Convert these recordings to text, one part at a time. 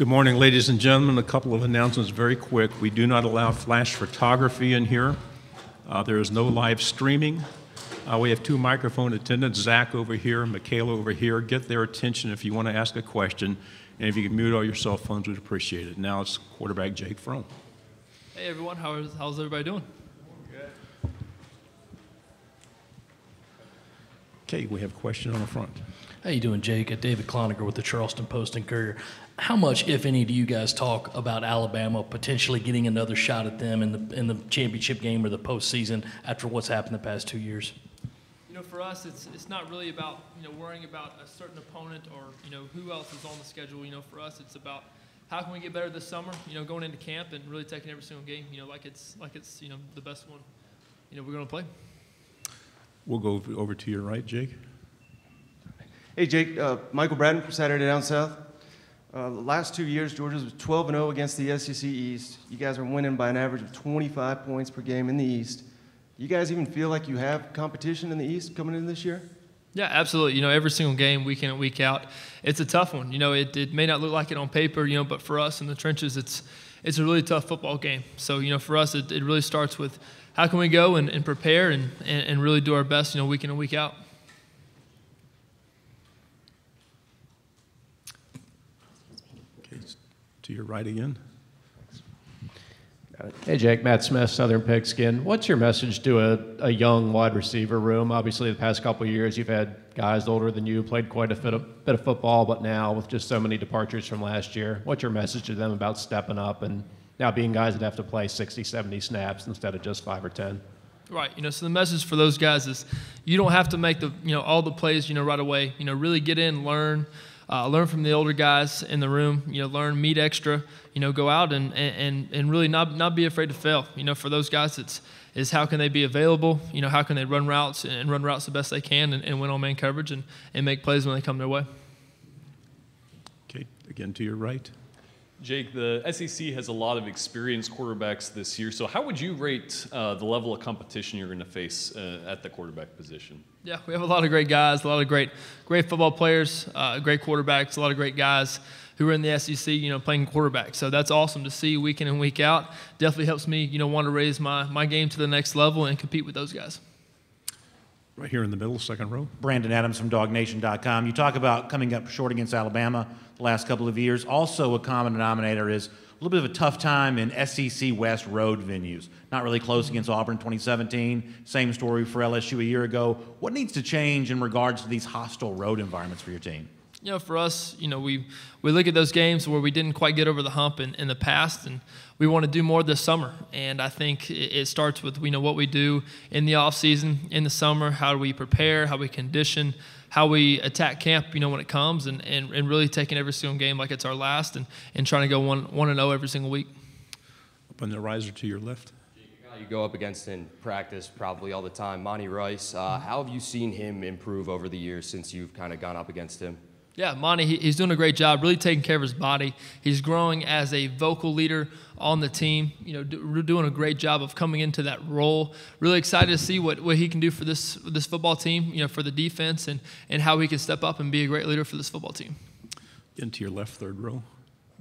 Good morning, ladies and gentlemen. A couple of announcements very quick. We do not allow flash photography in here. There is no live streaming. We have two microphone attendants, Zach over here and Michaela over here. Get their attention if you want to ask a question. And if you can mute all your cell phones, we'd appreciate it. Now it's quarterback Jake Fromm. Hey, everyone. How's everybody doing? Okay, we have a question on the front. How you doing, Jake? David Cloninger with the Charleston Post and Courier. How much, if any, do you guys talk about Alabama potentially getting another shot at them in the championship game or the postseason after what's happened the past 2 years? You know, for us, it's not really about worrying about a certain opponent or who else is on the schedule. For us, it's about how can we get better this summer. Going into camp and really taking every single game. Like it's the best one. We're going to play. We'll go over to your right, Jake. Hey, Jake. Michael Bratton from Saturday Down South. The last 2 years, Georgia's was 12-0 against the SEC East. You guys are winning by an average of 25 points per game in the East. Do you guys even feel like you have competition in the East coming in this year? Yeah, absolutely. Every single game, week in and week out, it's a tough one. It may not look like it on paper, but for us in the trenches, it's a really tough football game. So, for us, it really starts with how can we go and prepare and really do our best, week in and week out. Okay, to your right again. Hey, Jake. Matt Smith, Southern Pigskin. What's your message to a young wide receiver room? Obviously, the past couple of years, you've had guys older than you, played quite a bit of football, but now with just so many departures from last year, what's your message to them about stepping up and now being guys that have to play 60, 70 snaps instead of just 5 or 10? Right. So the message for those guys is you don't have to make all the plays, right away. Really get in, learn from the older guys in the room, learn, meet extra, go out and really not be afraid to fail. For those guys, it's how can they be available, how can they run routes and run routes the best they can and win on man coverage and make plays when they come their way. Okay, again to your right. Jake, the SEC has a lot of experienced quarterbacks this year, so how would you rate the level of competition you're going to face at the quarterback position? Yeah, we have a lot of great guys, a lot of great football players, great quarterbacks, a lot of great guys who are in the SEC, playing quarterback. So that's awesome to see week in and week out. Definitely helps me, want to raise my game to the next level and compete with those guys. Right here in the middle, second row. Brandon Adams from DogNation.com. You talk about coming up short against Alabama the last couple of years. Also, a common denominator is a little bit of a tough time in SEC West road venues. Not really close against Auburn 2017. Same story for LSU a year ago. What needs to change in regards to these hostile road environments for your team? For us, we look at those games where we didn't quite get over the hump in the past, and we want to do more this summer. And I think it starts with what we do in the off season, in the summer, how do we prepare, how we condition, how we attack camp, when it comes, and really taking every single game like it's our last and trying to go 1-0 every single week. Up on the riser to your left. You go up against in practice probably all the time, Monty Rice. How have you seen him improve over the years since you've kind of gone up against him? Yeah, Monty, he's doing a great job, really taking care of his body. He's growing as a vocal leader on the team, doing a great job of coming into that role. Really excited to see what he can do for this football team, for the defense, and how he can step up and be a great leader for this football team. Into your left, third row.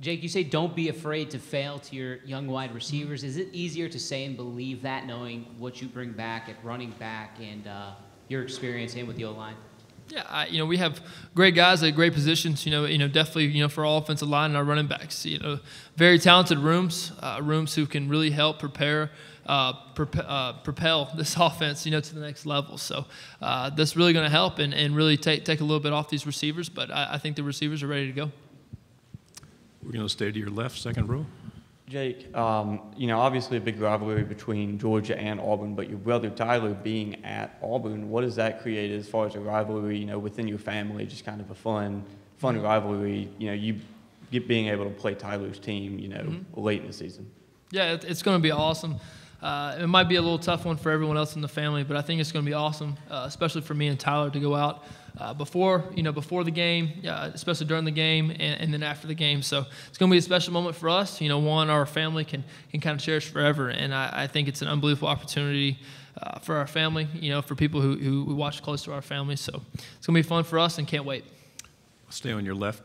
Jake, you say don't be afraid to fail to your young wide receivers. Is it easier to say and believe that knowing what you bring back at running back and your experience in with the O-line? Yeah, we have great guys at great positions. Definitely, for our offensive line and our running backs. Very talented rooms who can really help propel this offense, to the next level. So that's really going to help and really take a little bit off these receivers. But I think the receivers are ready to go. We're going to stay to your left, second row. Jake, obviously a big rivalry between Georgia and Auburn, but your brother Tyler being at Auburn, what does that create as far as a rivalry, within your family, just kind of a fun rivalry, you being able to play Tyler's team, late in the season? Yeah, it's going to be awesome. It might be a little tough one for everyone else in the family, but I think it's going to be awesome, especially for me and Tyler to go out before the game, especially during the game and then after the game. So it's going to be a special moment for us. One our family can kind of cherish forever, and I think it's an unbelievable opportunity for our family, for people who watch close to our family. So it's going to be fun for us and can't wait. Stay on your left.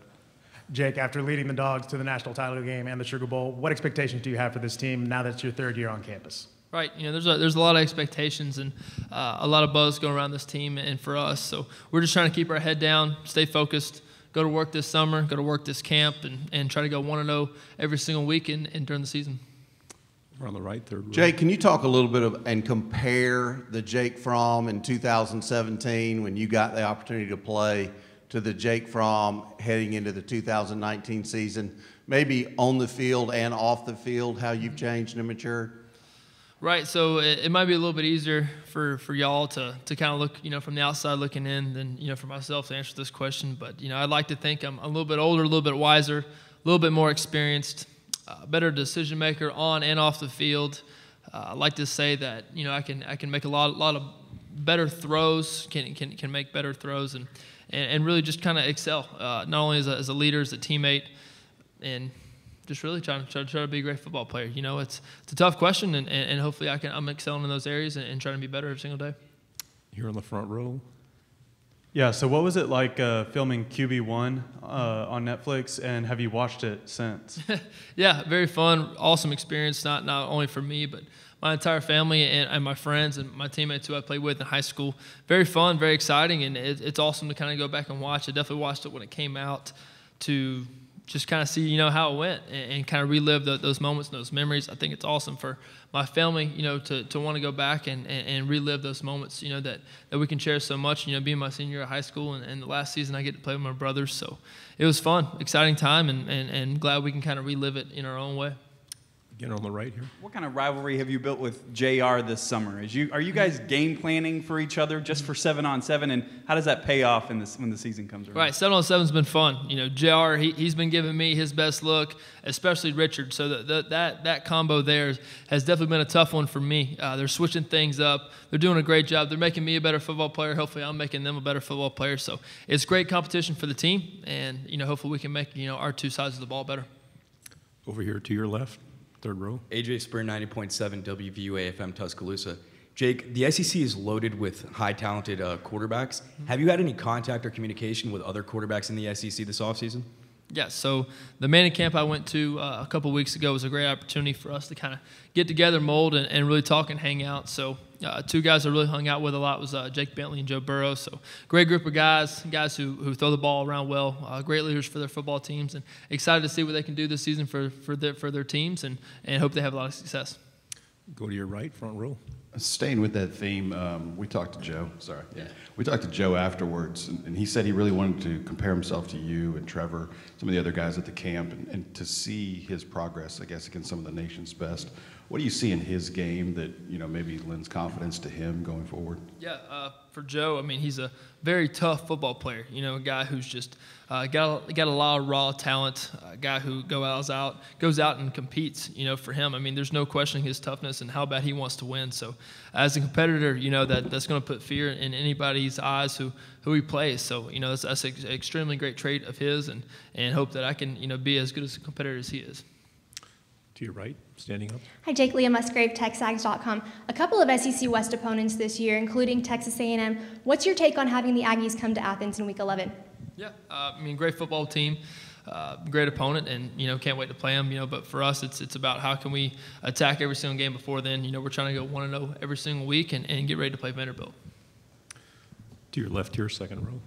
Jake, after leading the Dogs to the national title game and the Sugar Bowl, what expectations do you have for this team now that it's your third year on campus? Right, there's a lot of expectations and a lot of buzz going around this team and for us. So we're just trying to keep our head down, stay focused, go to work this summer, go to work this camp, and try to go 1-0 every single week and during the season. We're on the right, third row. Jake, can you talk a little bit and compare the Jake Fromm in 2017 when you got the opportunity to play to the Jake Fromm heading into the 2019 season, maybe on the field and off the field, how you've changed and matured? Right, so it might be a little bit easier for y'all to kind of look, from the outside looking in than, for myself to answer this question. But, I'd like to think I'm a little bit older, a little bit wiser, a little bit more experienced, better decision maker on and off the field. I like to say that, I can make a lot of better throws, can make better throws and really just kind of excel, not only as a leader, as a teammate, and just really trying to be a great football player. It's a tough question, and hopefully I'm excelling in those areas and trying to be better every single day. Here on the front row. Yeah, so what was it like filming QB1 on Netflix, and have you watched it since? Yeah, very fun, awesome experience, not only for me, but my entire family and my friends and my teammates who I played with in high school. Very fun, very exciting, and it's awesome to kind of go back and watch. I definitely watched it when it came out to just kind of see, how it went and kind of relive those moments and those memories. I think it's awesome for my family, to want to go back and relive those moments, that we can share so much, being my senior year of high school and the last season I get to play with my brothers. So it was fun, exciting time, and glad we can kind of relive it in our own way. Again on the right here. What kind of rivalry have you built with JR this summer? Are you guys game planning for each other just for 7-on-7, and how does that pay off when the season comes around? Right, 7-on-7's been fun. JR, he's been giving me his best look, especially Richard. So that combo there has definitely been a tough one for me. They're switching things up. They're doing a great job. They're making me a better football player. Hopefully I'm making them a better football player. So it's great competition for the team, and hopefully we can make our two sides of the ball better. Over here to your left. Third row. AJ Spur, 90.7 WVUA FM Tuscaloosa. Jake, the SEC is loaded with high talented quarterbacks. Have you had any contact or communication with other quarterbacks in the SEC this offseason? Yeah, so the Manning camp I went to a couple weeks ago was a great opportunity for us to kind of get together, mold, and really talk and hang out. So two guys I really hung out with a lot was Jake Bentley and Joe Burrow. So great group of guys who throw the ball around well, great leaders for their football teams, and excited to see what they can do this season for their teams, and hope they have a lot of success. Go to your right, front row. Staying with that theme, we talked to Joe. We talked to Joe afterwards, and he said he really wanted to compare himself to you and Trevor, some of the other guys at the camp, and to see his progress, I guess, against some of the nation's best. What do you see in his game that maybe lends confidence to him going forward? Yeah, for Joe, he's a very tough football player. A guy who's just got a lot of raw talent. A guy who goes out and competes. For him, there's no questioning his toughness and how bad he wants to win. So, as a competitor, that's going to put fear in anybody's eyes who he plays. So, that's an extremely great trait of his, and hope that I can be as good as a competitor as he is. To your right, standing up. Hi, Jake. Leah Musgrave, TexAgs.com. A couple of SEC West opponents this year, including Texas A&M. What's your take on having the Aggies come to Athens in Week 11? Yeah, great football team, great opponent, and can't wait to play them. But for us, it's about how can we attack every single game before then. We're trying to go 1-0 every single week and get ready to play Vanderbilt. To your left here, second row.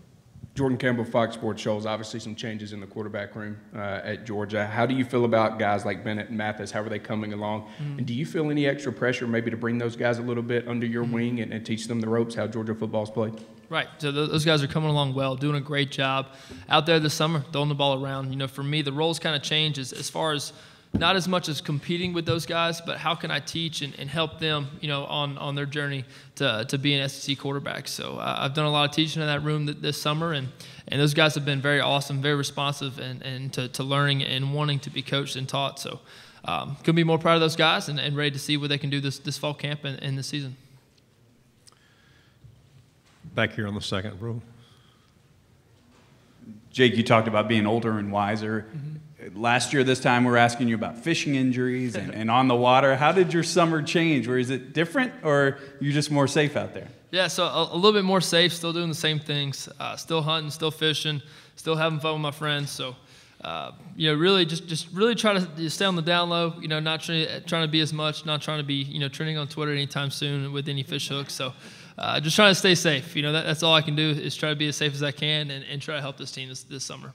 Jordan Campbell, Fox Sports shows obviously some changes in the quarterback room at Georgia. How do you feel about guys like Bennett and Mathis? How are they coming along? And do you feel any extra pressure maybe to bring those guys a little bit under your wing and teach them the ropes, how Georgia football's played? Right. So those guys are coming along well, doing a great job out there this summer, throwing the ball around. For me, the roles kind of change as far as not as much as competing with those guys, but how can I teach and help them, on their journey to be an SEC quarterback. So I've done a lot of teaching in that room this summer, and those guys have been very awesome, very responsive, and to learning and wanting to be coached and taught. So couldn't be more proud of those guys and ready to see what they can do this fall camp and this season. Back here on the second row. Jake, you talked about being older and wiser. Last year, this time, we're asking you about fishing injuries and on the water. How did your summer change? Or is it different, or you're just more safe out there? Yeah, so a little bit more safe, still doing the same things, still hunting, still fishing, still having fun with my friends. So really just really try to stay on the down low. Not trying to be as much, not trying to be trending on Twitter anytime soon with any fish hooks. So just trying to stay safe. That's all I can do is try to be as safe as I can and try to help this team this summer.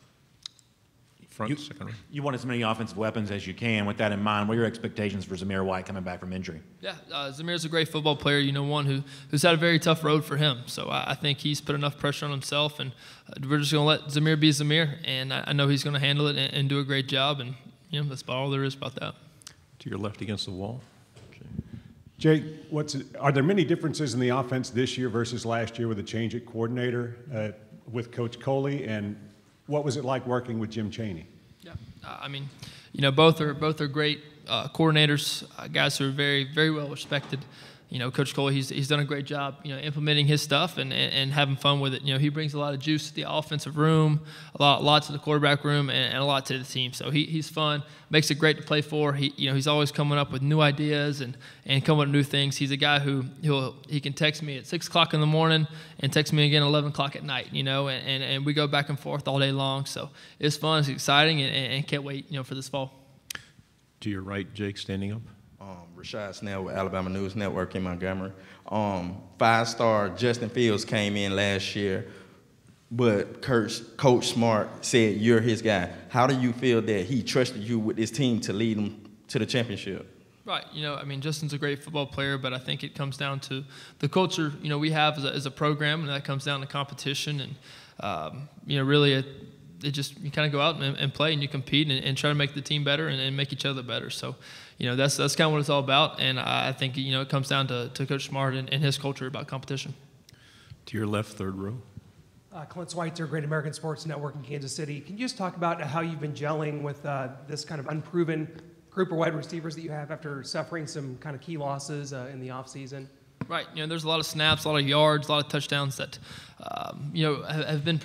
You want as many offensive weapons as you can. With that in mind, what are your expectations for Zamir White coming back from injury? Yeah, Zamir's a great football player, one who's had a very tough road for him. So I think he's put enough pressure on himself, and we're just going to let Zamir be Zamir, and I know he's going to handle it and do a great job, and that's about all there is about that. To your left against the wall. Jake, are there many differences in the offense this year versus last year with a change at coordinator with Coach Coley, and what was it like working with Jim Chaney? Yeah, both are great coordinators, guys who are very, very well respected. Coach Coley, he's done a great job, implementing his stuff and having fun with it. He brings a lot of juice to the offensive room, a lot to the quarterback room, and a lot to the team. So he's fun, makes it great to play for. He's always coming up with new ideas and coming up with new things. He's a guy who he can text me at 6 o'clock in the morning and text me again at 11 o'clock at night. And we go back and forth all day long. So it's fun, it's exciting, and can't wait, for this fall. To your right, Jake, standing up. Rashad Snell with Alabama News Network in Montgomery. 5-star Justin Fields came in last year, but Coach Smart said you're his guy. How do you feel that he trusted you with this team to lead them to the championship? Right. Justin's a great football player, but I think it comes down to the culture, we have as a program, and that comes down to competition. And, really it just, you kind of go out and play and you compete and try to make the team better and make each other better. So, that's kind of what it's all about. And I think, it comes down to Coach Smart and his culture about competition. To your left, third row. Clint Schweitzer, Great American Sports Network in Kansas City. Can you just talk about how you've been gelling with this kind of unproven group of wide receivers that you have after suffering some kind of key losses in the offseason? Right. There's a lot of snaps, a lot of yards, a lot of touchdowns that, have been,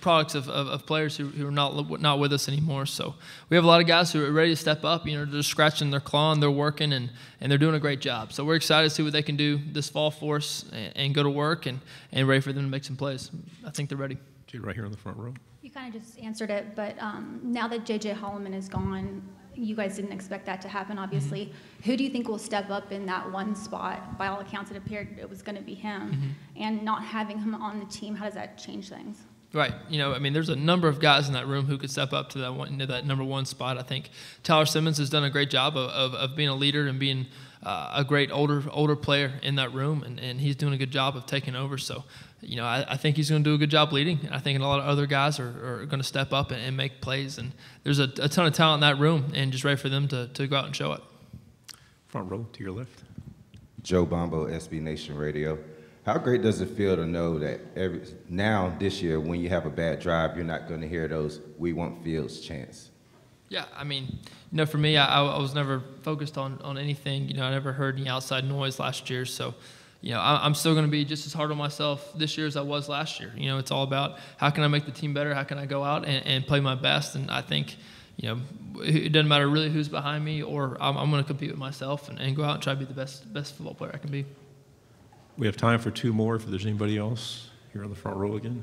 products of players who are not with us anymore. So we have a lot of guys who are ready to step up. They're just scratching their claw and they're working and they're doing a great job. So we're excited to see what they can do this fall for us and go to work and ready for them to make some plays. I think they're ready. Right here in the front row. You kind of just answered it, but now that J.J. Holloman is gone, you guys didn't expect that to happen, obviously. Mm-hmm. Who do you think will step up in that one spot? By all accounts, it appeared it was going to be him. Mm-hmm. And not having him on the team, how does that change things? Right. There's a number of guys in that room who could step up to that number one spot. I think Tyler Simmons has done a great job of being a leader and being a great older player in that room, and he's doing a good job of taking over. So, I think he's going to do a good job leading. And I think a lot of other guys are going to step up and make plays. And there's a ton of talent in that room, and just ready for them to go out and show it. Front row to your left. Joe Bombo, SB Nation Radio. How great does it feel to know that this year, when you have a bad drive, you're not going to hear those "We want Fields" chants? Yeah, for me, I was never focused on anything. I never heard any outside noise last year. So, I'm still going to be just as hard on myself this year as I was last year. It's all about how can I make the team better? How can I go out and play my best? And I think, it doesn't matter really who's behind me, or I'm going to compete with myself and go out and try to be the best football player I can be. We have time for two more if there's anybody else here on the front row again.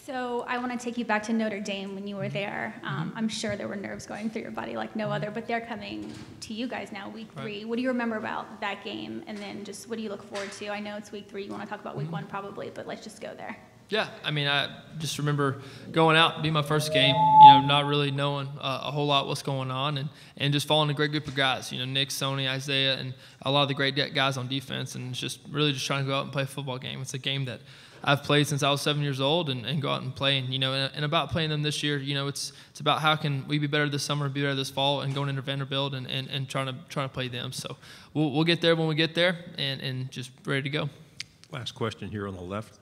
So I want to take you back to Notre Dame when you were there. I'm sure there were nerves going through your body like no other, but they're coming to you guys now, week 3. Right. What do you remember about that game? And then just what do you look forward to? I know it's week 3. You want to talk about week 1 probably, but let's just go there. Yeah, I just remember going out, being my first game, not really knowing a whole lot what's going on, and just following a great group of guys, Nick, Sony, Isaiah, and a lot of the great guys on defense, and just really just trying to go out and play a football game. It's a game that I've played since I was 7 years old and go out and play. And about playing them this year, it's about how can we be better this summer, be better this fall, and going into Vanderbilt and trying to play them. So we'll get there when we get there and just ready to go. Last question here on the left.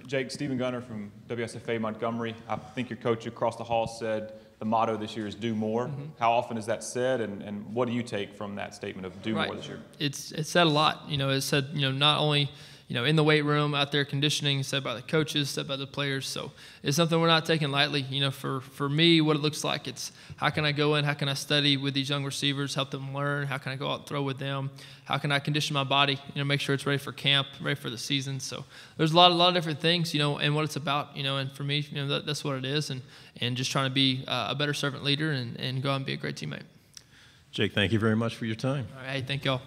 Jake, Stephen Gunner from WSFA Montgomery. I think your coach across the hall said the motto this year is do more. Mm-hmm. How often is that said, and what do you take from that statement of do more this year? It's said a lot. It's said, not only in the weight room, out there conditioning, said by the coaches, said by the players. So it's something we're not taking lightly. For me, what it looks like, it's how can I go in, how can I study with these young receivers, help them learn, how can I go out and throw with them, how can I condition my body, make sure it's ready for camp, ready for the season. So there's a lot of different things, and what it's about, and for me, that's what it is, and just trying to be a better servant leader and go out and be a great teammate. Jake, thank you very much for your time. All right, thank y'all.